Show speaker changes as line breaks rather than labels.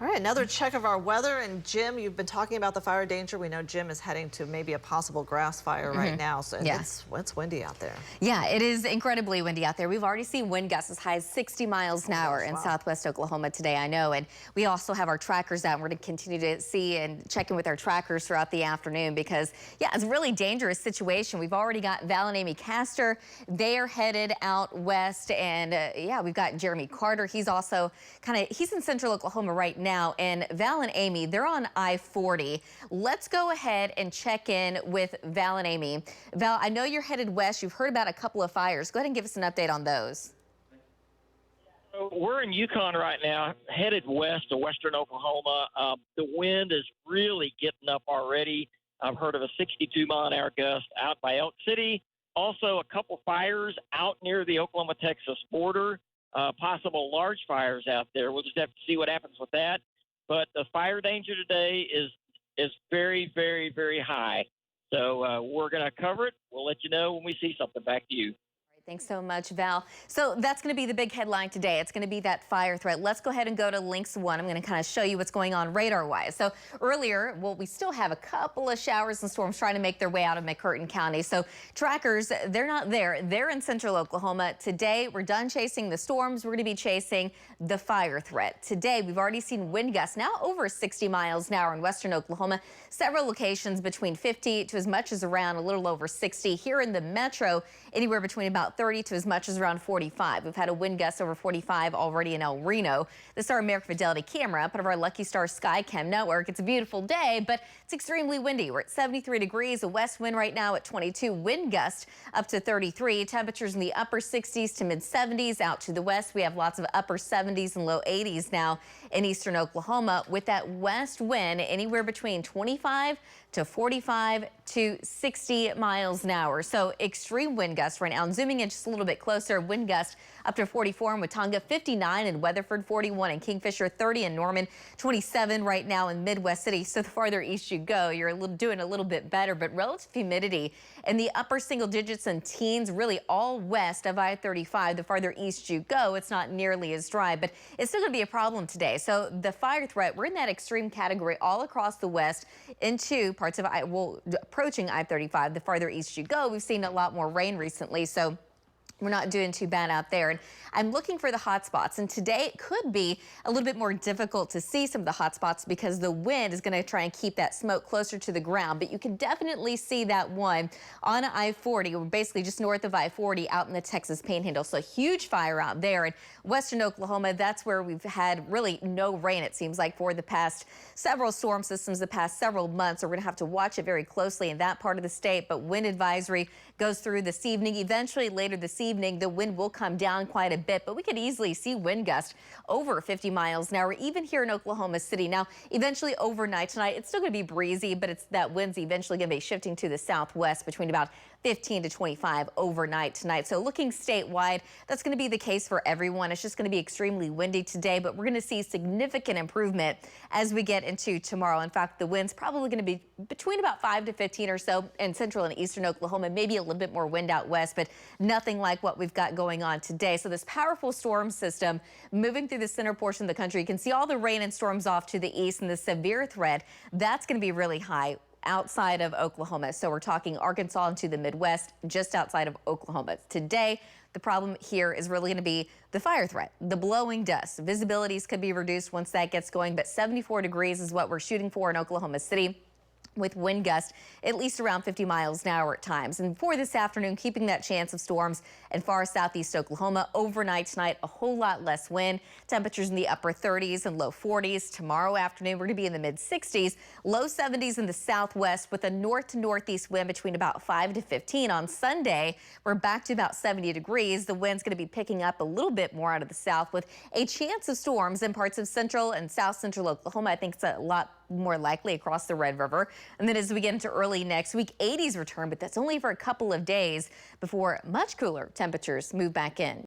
All right, another check of our weather. And Jim, you've been talking about the fire danger. We know Jim is heading to maybe a possible grass fire right now. So it's windy out there.
Yeah, it is incredibly windy out there. We've already seen wind gusts as high as 60 miles an hour in southwest Oklahoma today, I know. And we also have our trackers out. We're going to continue to see and check in with our trackers throughout the afternoon because, yeah, it's a really dangerous situation. We've already got Val and Amy Castor. They are headed out west. And, yeah, we've got Jeremy Carter. He's also he's in central Oklahoma right now. And Val and Amy, they're on I-40. Let's go ahead and check in with Val and Amy. Val, I know you're headed west. You've heard about a couple of fires. Go ahead and give us an update on those.
We're in Yukon right now, headed west to western Oklahoma. The wind is really getting up already. I've heard of a 62-mile-an-hour gust out by Elk City. Also, a couple fires out near the Oklahoma-Texas border. Possible large fires out there. We'll just have to see what happens with that. But the fire danger today is very, very, very high. So we're going to cover it. We'll let you know when we see something. Back to you.
Thanks so much, Val. So that's going to be the big headline today. It's going to be that fire threat. Let's go ahead and go to Links 1. I'm going to kind of show you what's going on radar-wise. So earlier, well, we still have a couple of showers and storms trying to make their way out of McCurtain County. So trackers, they're not there. They're in central Oklahoma. Today, we're done chasing the storms. We're going to be chasing the fire threat. Today, we've already seen wind gusts now over 60 miles an hour in western Oklahoma. Several locations between 50 to as much as around a little over 60. Here in the metro, anywhere between about 30 to as much as around 45. We've had a wind gust over 45 already in El Reno. This is our American Fidelity camera, part of our Lucky Star Skycam network. It's a beautiful day, but it's extremely windy. We're at 73 degrees, a west wind right now at 22, wind gust up to 33. Temperatures in the upper 60s to mid 70s. Out to the west, we have lots of upper 70s and low 80s now in eastern Oklahoma, with that west wind anywhere between 25 to 45 to 60 miles an hour. So extreme wind gusts right now. And zooming in just a little bit closer, wind gust up to 44 in Watauga, 59 in Weatherford, 41 in Kingfisher, 30 in Norman, 27 right now in Midwest City. So the farther east you go, you're doing a little bit better, but relative humidity in the upper single digits and teens, really all west of I-35. The farther east you go, it's not nearly as dry, but it's still going to be a problem today. So the fire threat, we're in that extreme category all across the west into parts of approaching I-35. The farther east you go, we've seen a lot more rain recently, so we're not doing too bad out there. And I'm looking for the hot spots. And today it could be a little bit more difficult to see some of the hot spots because the wind is going to try and keep that smoke closer to the ground. But you can definitely see that one on I-40. We're basically just north of I-40 out in the Texas Panhandle. So a huge fire out there in western Oklahoma. That's where we've had really no rain, it seems like, for the past several storm systems, the past several months. So we're going to have to watch it very closely in that part of the state. But wind advisory goes through this evening. Eventually later this evening, the wind will come down quite a bit, but we could easily see wind gusts over 50 miles an hour, even here in Oklahoma City. Now, eventually overnight tonight, it's still going to be breezy, but it's that wind's eventually going to be shifting to the southwest between about 15 to 25 overnight tonight. So looking statewide, that's going to be the case for everyone. It's just going to be extremely windy today, but we're going to see significant improvement as we get into tomorrow. In fact, the wind's probably going to be between about 5 to 15 or so in central and eastern Oklahoma, maybe a little bit more wind out west, but nothing like what we've got going on today. So this powerful storm system moving through the center portion of the country, you can see all the rain and storms off to the east, and the severe threat, that's going to be really high outside of Oklahoma. So we're talking Arkansas into the Midwest, just outside of Oklahoma. Today, the problem here is really going to be the fire threat, the blowing dust. Visibilities could be reduced once that gets going, but 74 degrees is what we're shooting for in Oklahoma City, with wind gusts at least around 50 miles an hour at times. And for this afternoon, keeping that chance of storms in far southeast Oklahoma. Overnight tonight, a whole lot less wind. Temperatures in the upper 30s and low 40s. Tomorrow afternoon, we're going to be in the mid 60s, low 70s in the southwest with a north to northeast wind between about 5 to 15. On Sunday, we're back to about 70 degrees. The wind's going to be picking up a little bit more out of the south with a chance of storms in parts of central and south central Oklahoma. I think it's a lot more likely across the Red River. And then as we get into early next week, 80s return, but that's only for a couple of days before much cooler temperatures move back in.